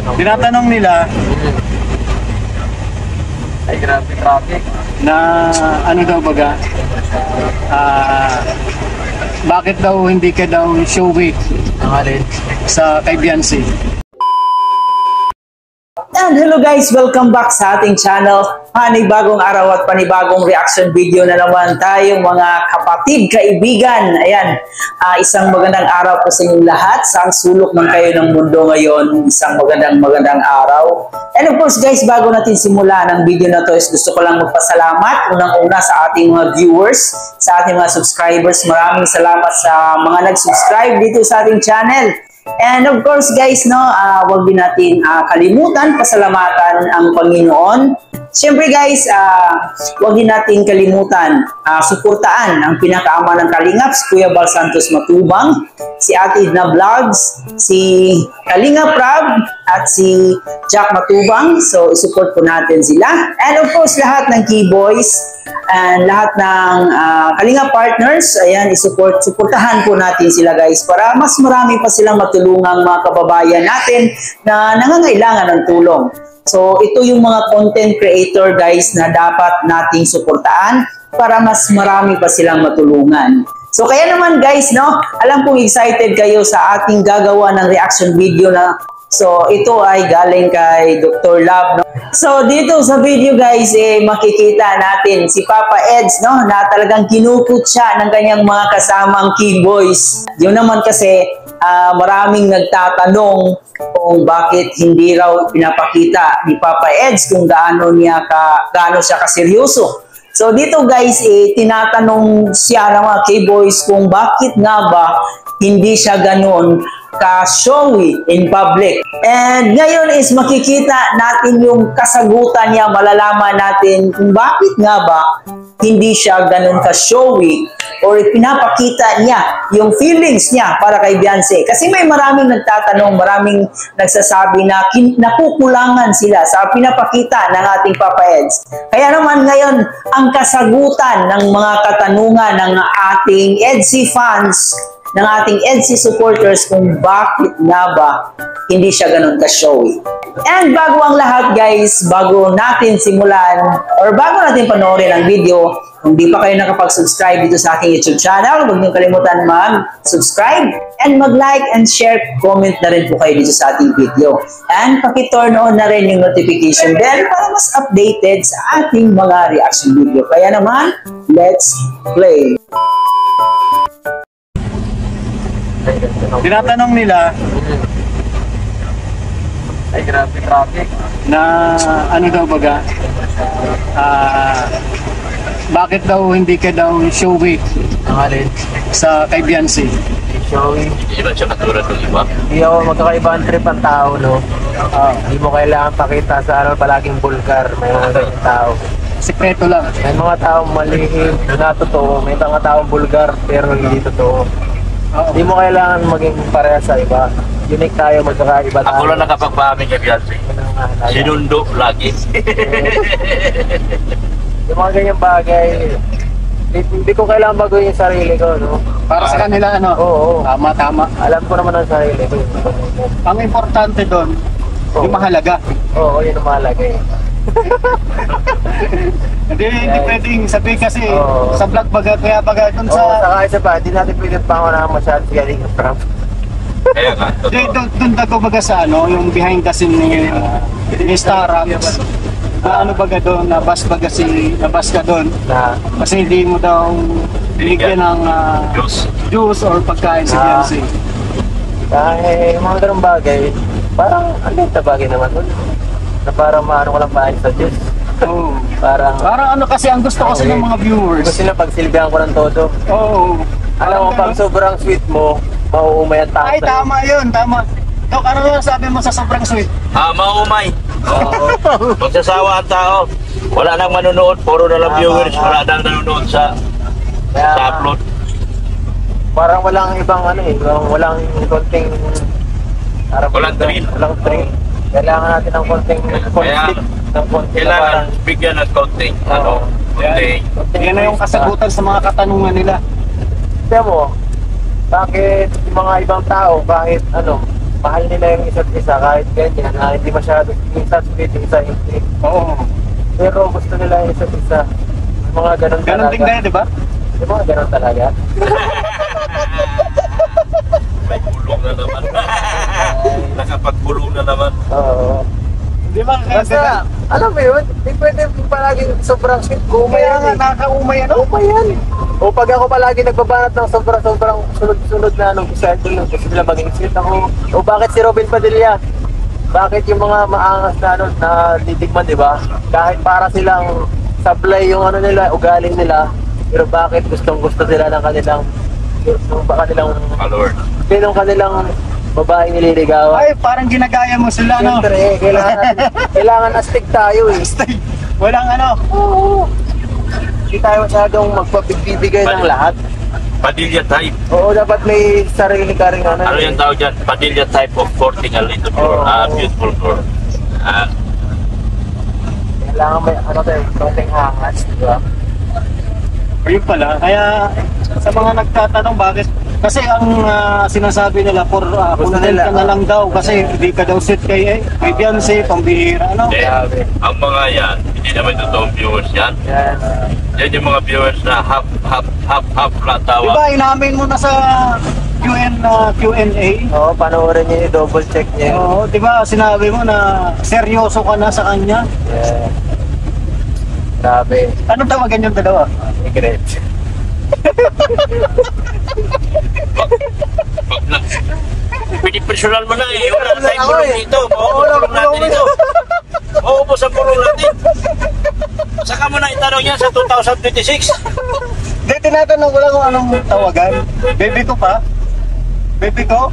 Tinatanong nila Ay, grabe traffic. na ano daw baga, bakit daw hindi ka daw showy Ang alin? sa kay Beyonce? And hello guys, welcome back sa ating channel. Panibagong araw at panibagong reaction video na naman tayong mga kapatid, kaibigan. Ayan, isang magandang araw po sa inyong lahat. Sa sulok man kayo ng mundo ngayon, isang magandang araw. And of course guys, bago natin simulan ang video na to, is gusto ko lang magpasalamat unang-una sa ating mga viewers, sa ating mga subscribers. Maraming salamat sa mga nag-subscribe dito sa ating channel. And of course guys, wag din natin kalimutan pasalamatan ang Panginoon. Siyempre guys, wag din natin kalimutan suportaan ang pinakaama ng Kalingap, si Kuya Bal Santos Matubang, si Ate Edna Vlogs, si Kalingap Prab at si Jack Matubang. So isupport po natin sila. And of course lahat ng Keyboys and lahat ng Kalingap partners, ayan, suportahan po natin sila guys para mas marami pa silang matulungang mga kababayan natin na nangangailangan ng tulong. So ito yung mga content creator guys na dapat nating suportahan para mas marami pa silang matulungan. So kaya naman guys, alam kong excited kayo sa ating gagawa ng reaction video na. So ito ay galing kay Dr. Love. So dito sa video guys, makikita natin si Papa Eds, na talagang kinukot siya ng kanyang mga kasamang Keyboys. Yun naman kasi maraming nagtatanong kung bakit hindi raw pinapakita ni Papa Eds kung gaano siya kaseryoso. So dito guys, tinatanong siya ng mga Keyboys kung bakit nga ba hindi siya ganon ka-showy in public. And ngayon is makikita natin yung kasagutan niya, malalaman natin kung bakit nga ba hindi siya ganun ka-showy or pinapakita niya yung feelings niya para kay Beyonce. Kasi may maraming nagtatanong, maraming nagsasabi na nakukulangan sila sa pinapakita ng ating Papa Eds. Kaya naman ngayon, ang kasagutan ng mga katanungan ng ating EDSI fans, ng ating EDSI supporters kung bakit nga ba hindi siya ganun ka-showy. And bago ang lahat guys, bago natin simulan or bago natin panoorin ang video, kung di pa kayo nakapag-subscribe dito sa ating YouTube channel, huwag niyo kalimutan mag-subscribe and mag-like and share, comment na rin po kayo dito sa ating video. And paki-turn on na rin yung notification bell para mas updated sa ating mga reaction video. Kaya naman, let's play! Tinatanong nila Ay, grabe traffic. na ano daw baga, bakit daw hindi ka daw showy Ang alin? sa kay Beyonce? Showing. Hindi ba siya katulad ng iba? Hindi ako magkakaiba ang trip ang tao, no? Hindi mo kailangan pakita sa palaging bulgar. May mga ganyang tao. Sikreto lang. May mga taong malihim na totoo. May mga taong bulgar pero hindi totoo. Hindi mo kailangan maging pareha sa iba. Unique tayo, magkakaiba tayo. Ako lang nakapagpaming kay Beyonce. Sinundo lagi. Yung mga ganyang bagay, hindi ko kailangan baguhin yung sarili ko, no? Para sa kanila, Oo. tama. Alam ko naman ang sarili ko. Ang importante doon, yung mahalaga. Oo, yun ang mahalaga eh. Hindi pwedeng sabihin kasi Oo. sa vlog baga, kaya baga doon Oo, sa... saka isa pa, hindi natin pwede pangunahan masyado si Kalingap Prab. Kaya nga, Doon dago baga sa yung behind the scene ni Starrocks. Ano baga doon, nabas ka doon. Na, Kasi hindi mo daw binigyan ng juice or pagkain si Beyonce. dahil mga ganung bagay, parang ang liit na bagay naman nun. Na parang maano ko lang bahay sa Diyos. Oo. Parang Kasi ang gusto kasi ng mga viewers. gusto nila pagsilbihan ko ng todo. Oo. Alam mo, pag sobrang sweet mo, mauumay ang tao Ay, sa'yo. tama yun, tama. Dok, ano yung sabi mo sa sobrang sweet? maumay. Oo. Magsasawa ang tao. Wala nang manonood, puro na lang viewers. Wala nang nanonood sa Kaya, upload. parang walang ibang walang konting Walang thrill. Walang thrill. Kailangan natin ng konting conflict. Ng konting Kailangan bigyan ng konting, konting. Yan na yung kasagutan sa mga katanungan nila. Kaya mo, bakit yung mga ibang tao, kahit mahal nila yung isa't isa kahit ganyan na hindi masyado isa sweet, isa hindi. Oo. Pero gusto nila yung isa't isa. Yung mga ganun Ganon talaga. din kayo, di ba? Yung mga ganun talaga. May bulong na naman. Nakapagpulong na naman. Oo. Di ba? Basta, alam mo yun, hindi pwede palagi sobrang sweet. Umay Kaya yan nga, eh. nakakaumay ano? Umay yan. O pag ako palagi nagbabanat ng sobrang sunod-sunod na anong isa, doon gusto nila maging sweet ako. O bakit si Robin Padilla? Bakit yung mga maangas na ano, na titikman, di ba? Kahit para silang supply yung ano nila, ugaling nila, pero bakit gustong-gusto sila ng kanilang Follower. ng kanilang babaeng nililigawan? Ay, parang ginagaya mo sila, no? Siyempre, kailangan astig tayo eh. Walang ano. Oo. Hindi tayo masyadong magpagbibigay ng lahat. Padilla type. Oo, dapat may sarili ka rin ano. Ano yung tawag dyan? Padilla type of courting a little girl. Oo. Beautiful girl. Kailangan may ano tayo, konting hangas, di ba? Ayun pala. Kaya sa mga nagtatanong bakit kasi ang sinasabi nila for Gusto content nila, ka na lang daw kasi hindi ka daw set kay Beyonce, pambihira, ano? Then, Grabe. ang mga yan, hindi naman totoong viewers yan. Yan. Yan yung mga viewers na half na Di tawa. ba inamin mo na sa Q&A? Oo, panoorin niyo, double check niyo. Oo, di ba sinabi mo na seryoso ka na sa kanya? Yeah. Grabe. Anong tawagan yung dalawa? Regret. Pag na, pinipersonal mo na eh. Wala na tayong Ako bulong eh. dito. Mauubos natin dito. Mauubos ang bulong natin. Saka mo na itanong yan sa 2026. Hindi, tinatanong ko lang kung anong tawagan. Baby ko pa? Baby ko?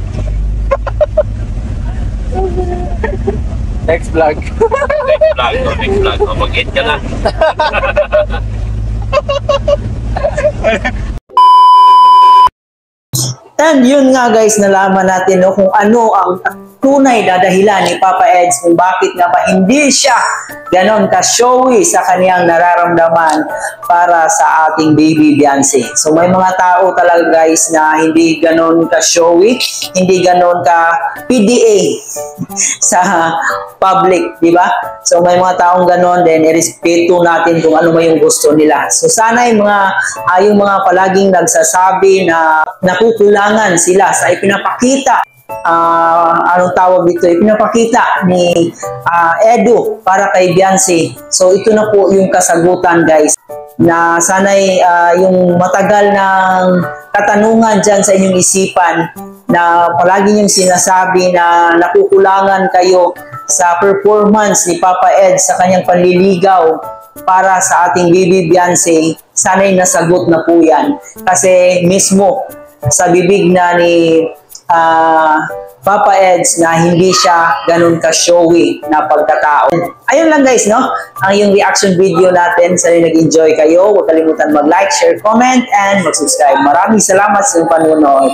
Next vlog. Next vlog. Mag-hit ka na. And yun nga guys, nalaman natin no, kung ano ang tunay na dahilan ni Papa Eds kung bakit nga ba hindi siya ganon ka-showy sa kaniyang nararamdaman para sa ating baby Beyonce. So may mga tao talaga guys na hindi ganon ka-showy, hindi ganon ka-PDA sa public, di ba? So may mga taong ganon, then irespeto natin kung ano ba yung gusto nila. So sana yung mga palaging nagsasabi na nakukulangan sila sa ipinapakita anong tawag dito, ipinapakita ni Edu para kay Beyonce. So ito na po yung kasagutan guys, na sana'y yung matagal ng katanungan dyan sa inyong isipan na palagi niyong sinasabi na nakukulangan kayo sa performance ni Papa Ed sa kanyang panliligaw para sa ating baby Beyonce, sana'y nasagot na po yan. Kasi mismo sa bibig na ni Papa Eds na hindi siya ganun ka-showy na pagkatao. Ayun lang guys, no? Ang yung reaction video natin. Sana nag-enjoy kayo. Huwag kalimutan mag-like, share, comment, and mag-subscribe. Maraming salamat sa panonood.